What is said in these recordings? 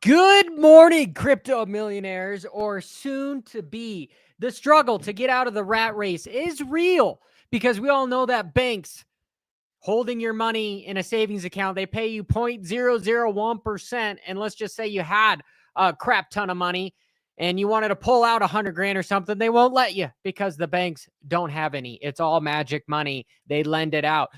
Good morning, crypto millionaires, or soon to be. The struggle to get out of the rat race is real because we all know that banks holding your money in a savings account, they pay you 0.001%. And let's just say you had a crap ton of money and you wanted to pull out 100 grand or something, they won't let you because the banks don't have any. It's all magic money. They lend it out.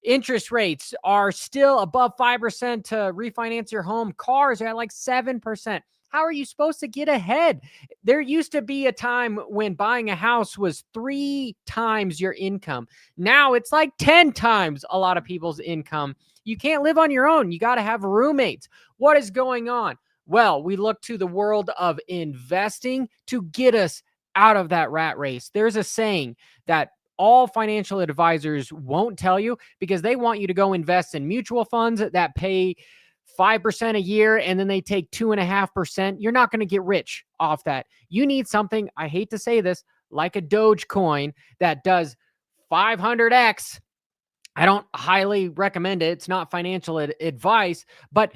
Interest rates are still above 5% to refinance your home. Cars are at like 7%. How are you supposed to get ahead? There used to be a time when buying a house was 3 times your income. Now it's like 10 times a lot of people's income. You can't live on your own. You got to have roommates. What is going on? Well, we look to the world of investing to get us out of that rat race. There's a saying that all financial advisors won't tell you because they want you to go invest in mutual funds that pay 5% a year and then they take 2.5%. You're not going to get rich off that. You need something, I hate to say this, like a Dogecoin that does 500x. I don't highly recommend it. It's not financial advice, but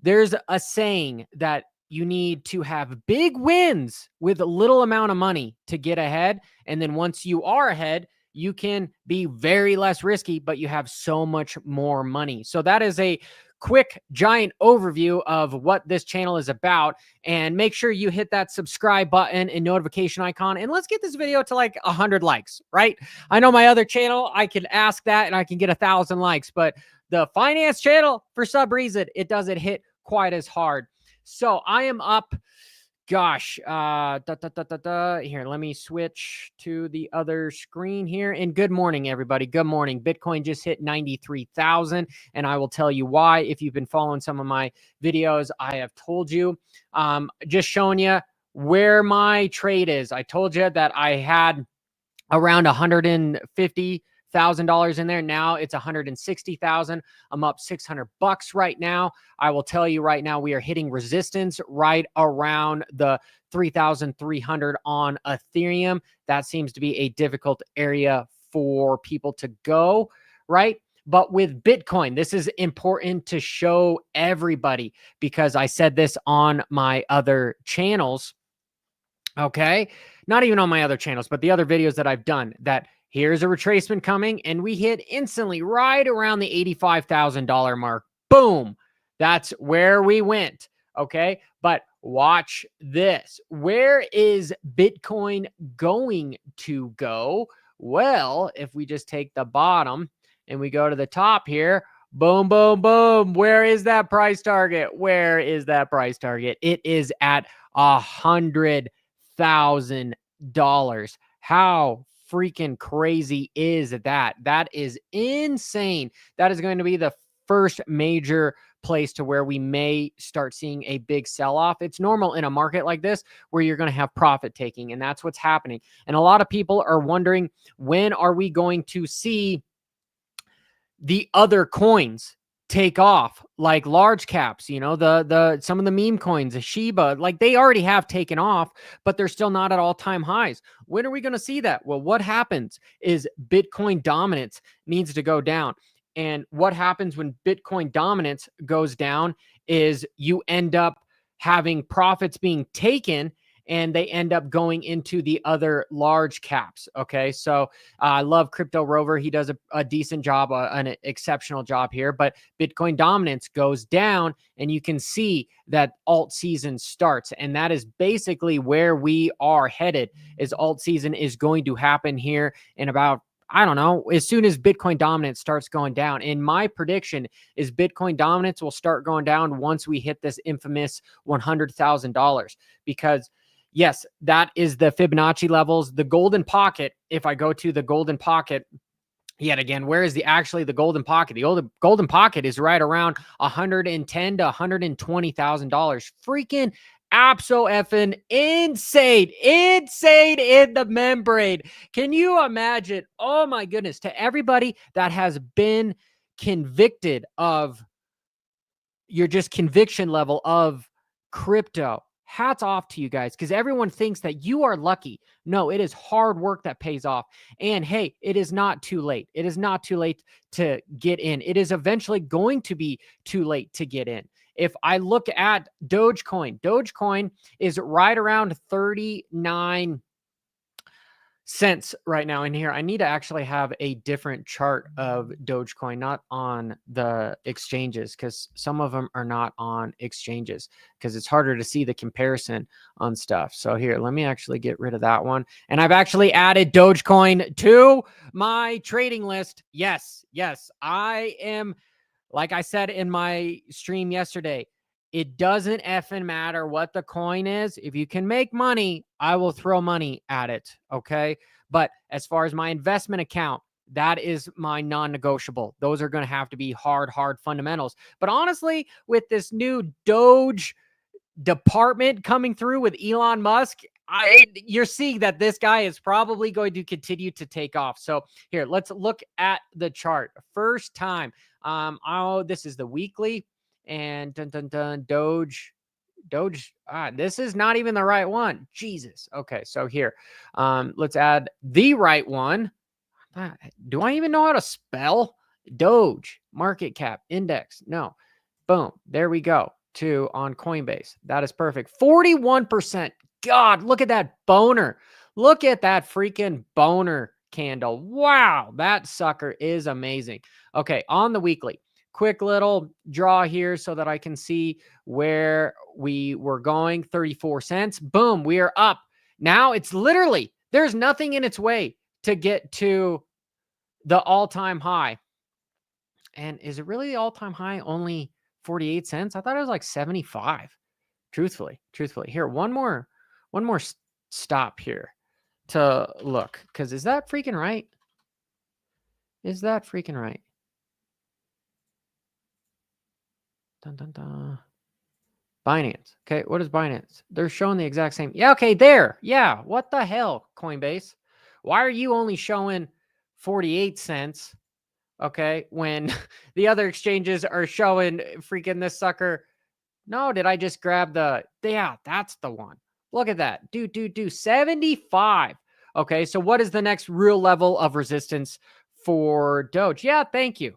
there's a saying that you need to have big wins with a little amount of money to get ahead. And then once you are ahead, you can be very less risky, but you have so much more money. So that is a quick, giant overview of what this channel is about. And make sure you hit that subscribe button and notification icon. And let's get this video to like 100 likes, right? I know my other channel, I can ask that and I can get 1,000 likes, but the finance channel, for some reason, it doesn't hit quite as hard. So I am up. Gosh, here, let me switch to the other screen here. And good morning, everybody. Good morning. Bitcoin just hit 93,000, and I will tell you why. If you've been following some of my videos, I have told you. Just showing you where my trade is. I told you that I had around $150,000 in there. Now it's 160,000. I'm up $600 right now. I will tell you right now, we are hitting resistance right around the 3,300 on Ethereum. That seems to be a difficult area for people to go, right? But with Bitcoin, this is important to show everybody because I said this on my other channels. Okay. Not even on my other channels, but the other videos that I've done, that here's a retracement coming and we hit instantly right around the $85,000 mark. Boom. That's where we went. Okay. But watch this. Where is Bitcoin going to go? Well, if we just take the bottom and we go to the top here, boom, boom, boom. Where is that price target? Where is that price target? It is at $100,000. How freaking crazy is that? That is insane. That is going to be the first major place to where we may start seeing a big sell-off. It's normal in a market like this where you're going to have profit taking, and that's what's happening. And a lot of people are wondering, when are we going to see the other coins take off, like large caps, you know, some of the meme coins, the Shiba, like they already have taken off, but they're still not at all-time highs. When are we going to see that? Well, what happens is Bitcoin dominance needs to go down. And what happens when Bitcoin dominance goes down is you end up having profits being taken and they end up going into the other large caps. Okay. So I love Crypto Rover. He does a decent job, an exceptional job here, but Bitcoin dominance goes down and you can see that alt season starts. And that is basically where we are headed, is alt season is going to happen here in about, I don't know, as soon as Bitcoin dominance starts going down. And my prediction is Bitcoin dominance will start going down once we hit this infamous $100,000, because yes, that is the Fibonacci levels. The golden pocket, if I go to the golden pocket, yet again, where is actually the golden pocket? The golden pocket is right around $110,000 to $120,000. Freaking abso-effing insane in the membrane. Can you imagine? Oh my goodness. To everybody that has been convicted of your just conviction level of crypto, hats off to you guys, because everyone thinks that you are lucky. No, it is hard work that pays off. And hey, it is not too late. It is not too late to get in. It is eventually going to be too late to get in. if I look at Dogecoin is right around 39 cents right now in here. I need to actually have a different chart of Dogecoin, not on the exchanges, because some of them are not on exchanges because it's harder to see the comparison on stuff. So here, let me actually get rid of that one. And I've actually added Dogecoin to my trading list. Yes, I am, like I said in my stream yesterday, it doesn't effing matter what the coin is. If you can make money, I will throw money at it. Okay. But as far as my investment account, that is my non-negotiable. Those are going to have to be hard fundamentals. But honestly, with this new Doge department coming through with Elon Musk, you're seeing that this guy is probably going to continue to take off. So here, let's look at the chart. First time. This is the weekly. And Doge. This is not even the right one. Jesus. Okay, so here, let's add the right one. Do I even know how to spell Doge? Market cap index? No. Boom. There we go. On Coinbase. That is perfect. 41%. God, look at that boner. Look at that freaking boner candle. Wow, that sucker is amazing. Okay, on the weekly. Quick little draw here so that I can see where we were going. 34 cents. Boom, we are up. Now it's literally, there's nothing in its way to get to the all-time high. And is it really the all-time high only 48 cents? I thought it was like 75. Truthfully. Here, one more stop here to look, because is that freaking right? Is that freaking right? Dun, dun, dun. Binance. Okay, what is Binance? They're showing the exact same. Yeah, okay, there. Yeah, what the hell, Coinbase? Why are you only showing 48 cents? Okay, when the other exchanges are showing freaking this sucker. No, did I just grab yeah, that's the one. Look at that. 75. Okay, so what is the next real level of resistance for Doge? Yeah, thank you.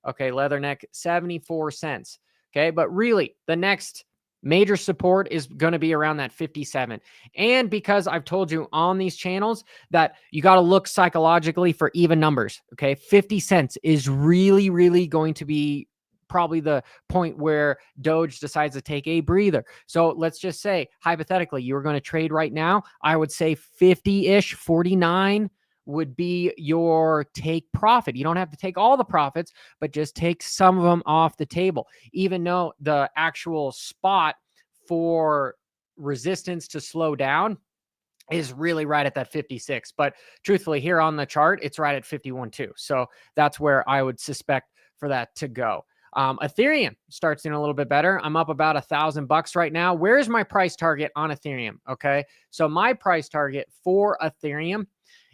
Okay, Leatherneck, 74 cents. Okay, but really, the next major support is going to be around that 57. And because I've told you on these channels that you got to look psychologically for even numbers, okay? 50 cents is really going to be probably the point where Doge decides to take a breather. So let's just say, hypothetically, you were going to trade right now. I would say 50-ish, 49 would be your take profit. You don't have to take all the profits, but just take some of them off the table, even though the actual spot for resistance to slow down is really right at that 56. But truthfully, here on the chart, it's right at 51 too. So that's where I would suspect for that to go. Ethereum starts in a little bit better. I'm up about $1,000 right now. Where's my price target on Ethereum? Okay. So my price target for Ethereum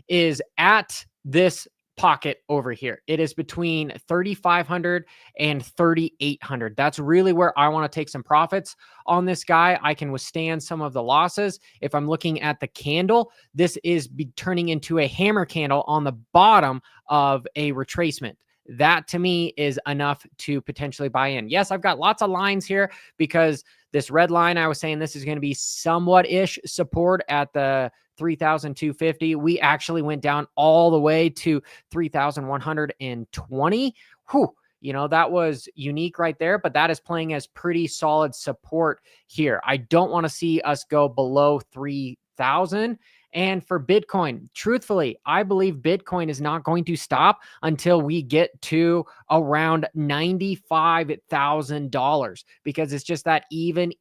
is at this pocket over here. It is between 3,500 and 3,800. That's really where I want to take some profits on this guy. I can withstand some of the losses. If I'm looking at the candle, this is turning into a hammer candle on the bottom of a retracement. That to me is enough to potentially buy in. Yes, I've got lots of lines here because this red line, I was saying this is going to be somewhat-ish support at the 3,250. We actually went down all the way to 3,120. Whew. You know, that was unique right there, but that is playing as pretty solid support here. I don't want to see us go below 3,000. And for Bitcoin, truthfully, I believe Bitcoin is not going to stop until we get to around $95,000 because it's just that even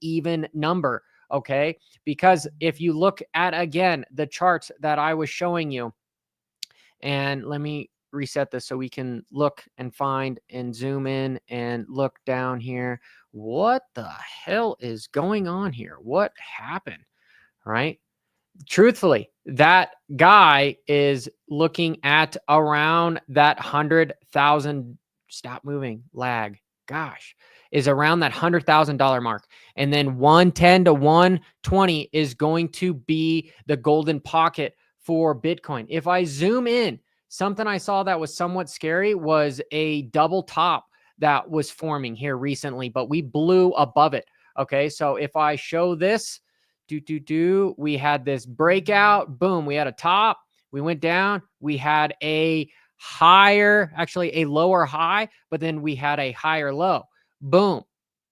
number. Okay. Because if you look at, again, the charts that I was showing you, and let me reset this so we can look and find and zoom in and look down here. What the hell is going on here? What happened? Right? Truthfully, that guy is looking at around that 100,000. Stop moving. Lag. Gosh, is around that $100,000 mark. And then 110 to 120 is going to be the golden pocket for Bitcoin. If I zoom in, something I saw that was somewhat scary was a double top that was forming here recently, but we blew above it. Okay, so if I show this, we had this breakout, boom, we had a top, we went down, we had a higher, actually a lower high, but then we had a higher low, boom,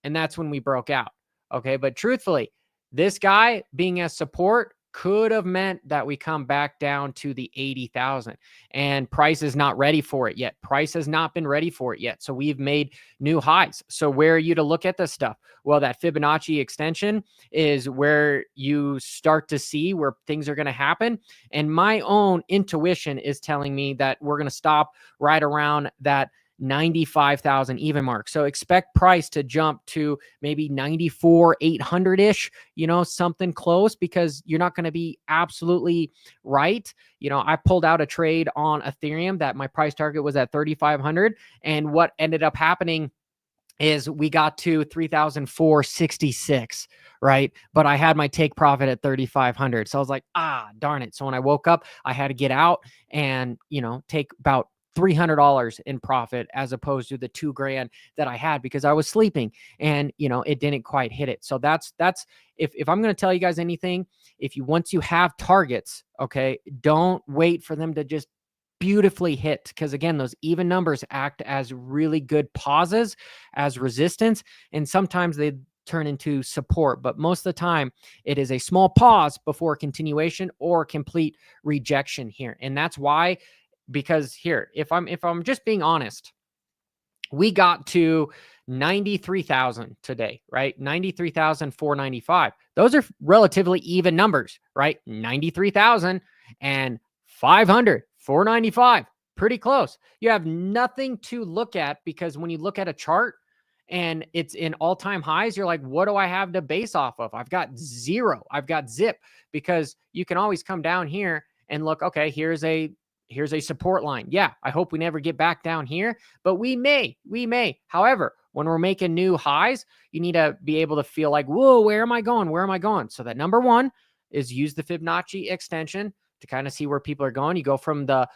and that's when we broke out. Okay, but truthfully, this guy being a support could have meant that we come back down to the 80,000, and price is not ready for it yet. Price has not been ready for it yet. So we've made new highs. So where are you to look at this stuff? Well, that Fibonacci extension is where you start to see where things are going to happen. And my own intuition is telling me that we're going to stop right around that 95,000 even mark. So expect price to jump to maybe 94,800-ish, something close, because you're not going to be absolutely right. I pulled out a trade on Ethereum that my price target was at 3,500. And what ended up happening is we got to 3,466, right? But I had my take profit at 3,500. So I was like, darn it. So when I woke up, I had to get out and, take about $300 in profit as opposed to the $2,000 that I had because I was sleeping and, it didn't quite hit it. So that's, if I'm going to tell you guys anything, once you have targets, okay, don't wait for them to just beautifully hit, because again, those even numbers act as really good pauses, as resistance, and sometimes they turn into support, but most of the time it is a small pause before continuation or complete rejection here. And that's why, because here, if I'm just being honest, we got to 93,000 today, right? 93,495. Those are relatively even numbers, right? 93,000 and 500, 495, pretty close. You have nothing to look at, because when you look at a chart and it's in all-time highs, you're like, what do I have to base off of? I've got zero. I've got zip, because you can always come down here and look, okay, here's a support line. Yeah, I hope we never get back down here, but we may. However, when we're making new highs, you need to be able to feel like, whoa, where am I going? Where am I going? So that number one is use the Fibonacci extension to kind of see where people are going. You go from the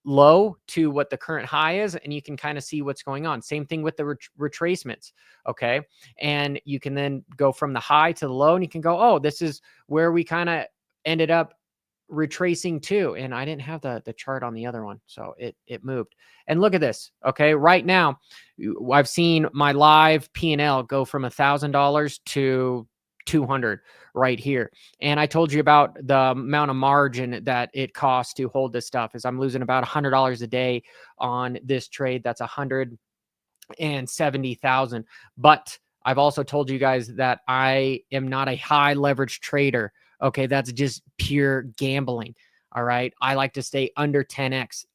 low to what the current high is, and you can kind of see what's going on. Same thing with the retracements. Okay. And you can then go from the high to the low, and you can go, oh, this is where we kind of ended up retracing to. And I didn't have the chart on the other one, so it moved. And look at this. Okay, right now I've seen my live P&L go from $1,000 to 200 right here. And I told you about the amount of margin that it costs to hold this stuff. Is I'm losing about $100 a day on this trade. That's 170,000. But I've also told you guys that I am not a high leverage trader. Okay, that's just pure gambling. All right, I like to stay under 10x,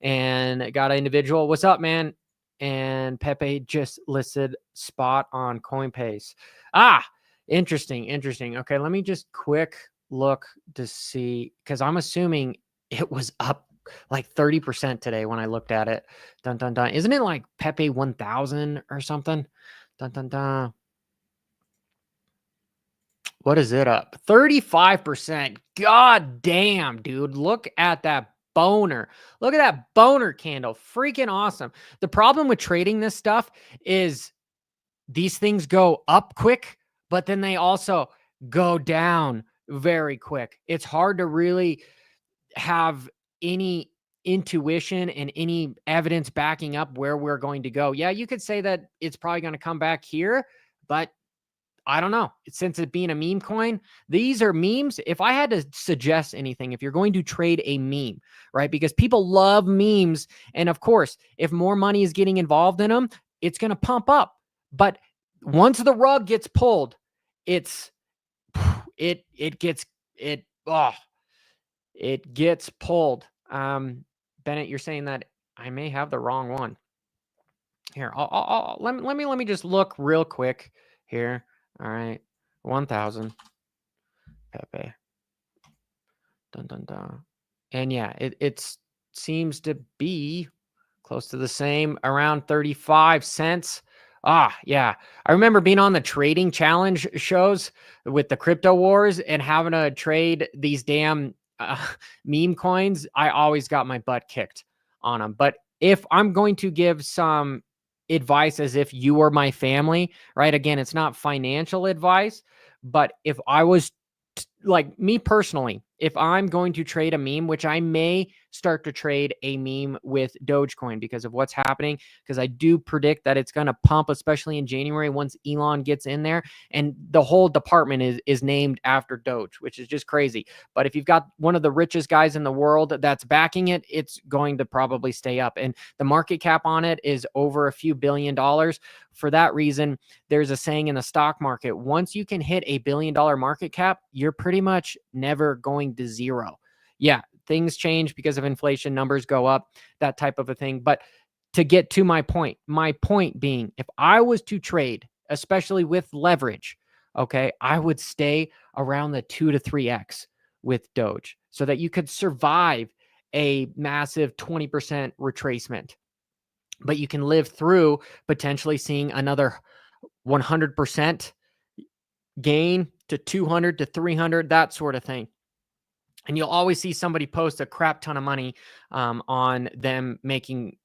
And got an individual. What's up, man? And Pepe just listed spot on Coinbase. Interesting. Okay, let me just quick look to see, because I'm assuming it was up like 30% today when I looked at it. Dun, dun, dun. Isn't it like Pepe 1000 or something? Dun, dun, dun. What is it up? 35%. God damn, dude. Look at that boner. Look at that boner candle. Freaking awesome. The problem with trading this stuff is these things go up quick, but then they also go down very quick. It's hard to really have any intuition and any evidence backing up where we're going to go. Yeah, you could say that it's probably going to come back here, but I don't know. Since it being a meme coin, these are memes. If I had to suggest anything, if you're going to trade a meme, right? Because people love memes. And of course, if more money is getting involved in them, it's going to pump up. But once the rug gets pulled, it gets pulled. Bennett, you're saying that I may have the wrong one. Here, let me just look real quick here. All right, 1,000 Pepe. Dun, dun, dun. And yeah, it seems to be close to the same, around 35 cents. Yeah. I remember being on the trading challenge shows with the crypto wars and having to trade these damn meme coins. I always got my butt kicked on them. But if I'm going to give some advice as if you were my family, right? Again, it's not financial advice, but if I was like me personally, if I'm going to trade a meme, which I may start to trade a meme with Dogecoin because of what's happening, because I do predict that it's going to pump, especially in January once Elon gets in there. And the whole department is named after Doge, which is just crazy. But if you've got one of the richest guys in the world that's backing it, it's going to probably stay up. And the market cap on it is over a few $1 billion. For that reason, there's a saying in the stock market, once you can hit $1 billion market cap, you're pretty much never going to zero. Yeah, things change because of inflation, numbers go up, that type of a thing. But to get to my point being, if I was to trade, especially with leverage, okay, I would stay around the 2 to 3x with Doge so that you could survive a massive 20% retracement. But you can live through potentially seeing another 100% gain to 200 to 300, that sort of thing. And you'll always see somebody post a crap ton of money on them making,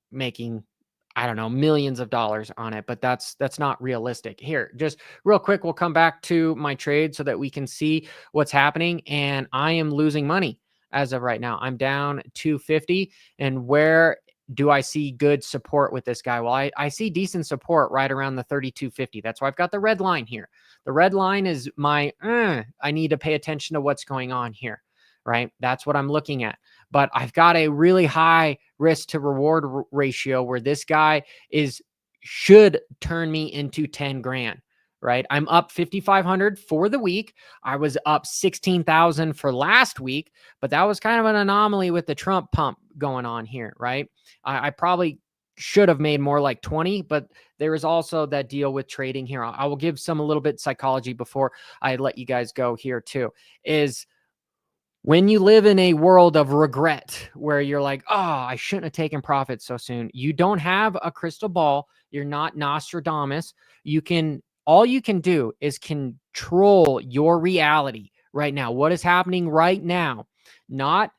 I don't know, millions of dollars on it, but that's not realistic. Here, just real quick, we'll come back to my trade so that we can see what's happening. And I am losing money as of right now. I'm down 250. And where do I see good support with this guy? Well, I see decent support right around the 32.50. That's why I've got the red line here. The red line is my, I need to pay attention to what's going on here, right? That's what I'm looking at. But I've got a really high risk to reward ratio where this guy should turn me into 10 grand, right? I'm up 5,500 for the week. I was up 16,000 for last week, but that was kind of an anomaly with the Trump pump going on here, right? I probably should have made more like 20, but there is also that deal with trading here. I will give a little bit psychology before I let you guys go here too, is when you live in a world of regret where you're like, oh, I shouldn't have taken profits so soon. You don't have a crystal ball. You're not Nostradamus. All you can do is control your reality right now. What is happening right now, not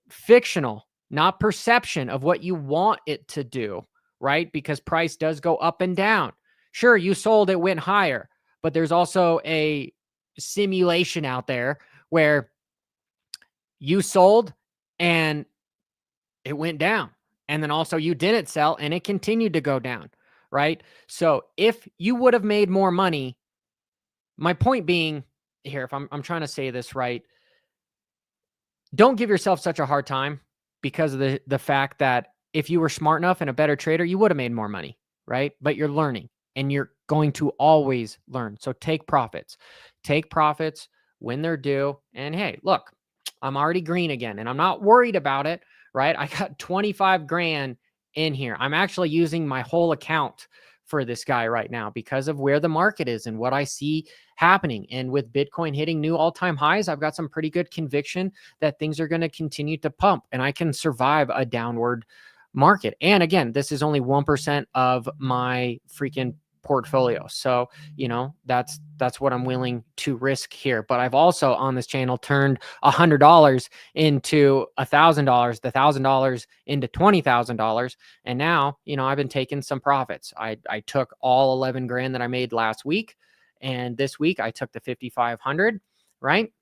fictional, not perception of what you want it to do, right? Because price does go up and down. Sure, you sold, it went higher, but there's also a simulation out there where you sold and it went down. And then also you didn't sell and it continued to go down, right? So if you would have made more money, my point being here, if I'm trying to say this right, don't give yourself such a hard time because of the fact that if you were smart enough and a better trader, you would have made more money, right? But you're learning and you're going to always learn. So take profits when they're due. And hey, look, I'm already green again and I'm not worried about it, right? I got 25 grand in here. I'm actually using my whole account for this guy right now because of where the market is and what I see happening. And with Bitcoin hitting new all-time highs, I've got some pretty good conviction that things are going to continue to pump and I can survive a downward market. And again, this is only 1% of my freaking portfolio. So, that's what I'm willing to risk here. But I've also on this channel turned $100 into $1,000, the $1,000 into $20,000. And now, I've been taking some profits. I took all 11 grand that I made last week. And this week I took the 5,500, right?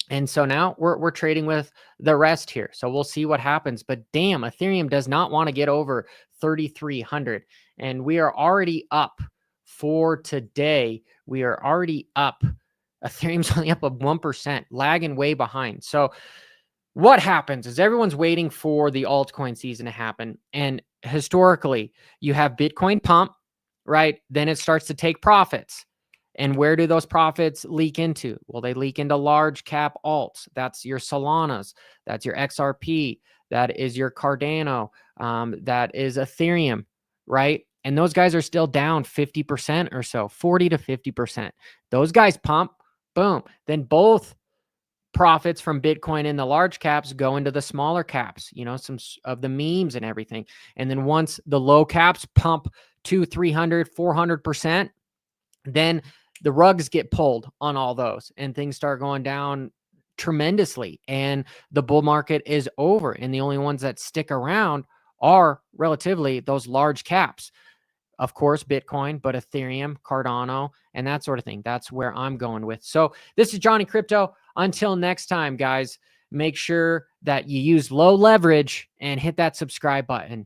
And so now we're trading with the rest here. So we'll see what happens. But damn, Ethereum does not want to get over 3,300. And we are already up for today. We are already up. Ethereum's only up 1%, lagging way behind. So what happens is everyone's waiting for the altcoin season to happen. And historically, you have Bitcoin pump, right? Then it starts to take profits. And where do those profits leak into? Well, they leak into large cap alts. That's your Solanas. That's your XRP. That is your Cardano. That is Ethereum, right? And those guys are still down 50% or so, 40 to 50%. Those guys pump, boom. Then both profits from Bitcoin in the large caps go into the smaller caps, some of the memes and everything. And then once the low caps pump 200, 300, 400%, then the rugs get pulled on all those and things start going down tremendously and the bull market is over. And the only ones that stick around are relatively those large caps. Of course, Bitcoin, but Ethereum, Cardano, and that sort of thing. That's where I'm going with. So this is Johnny Crypto. Until next time, guys, make sure that you use low leverage and hit that subscribe button.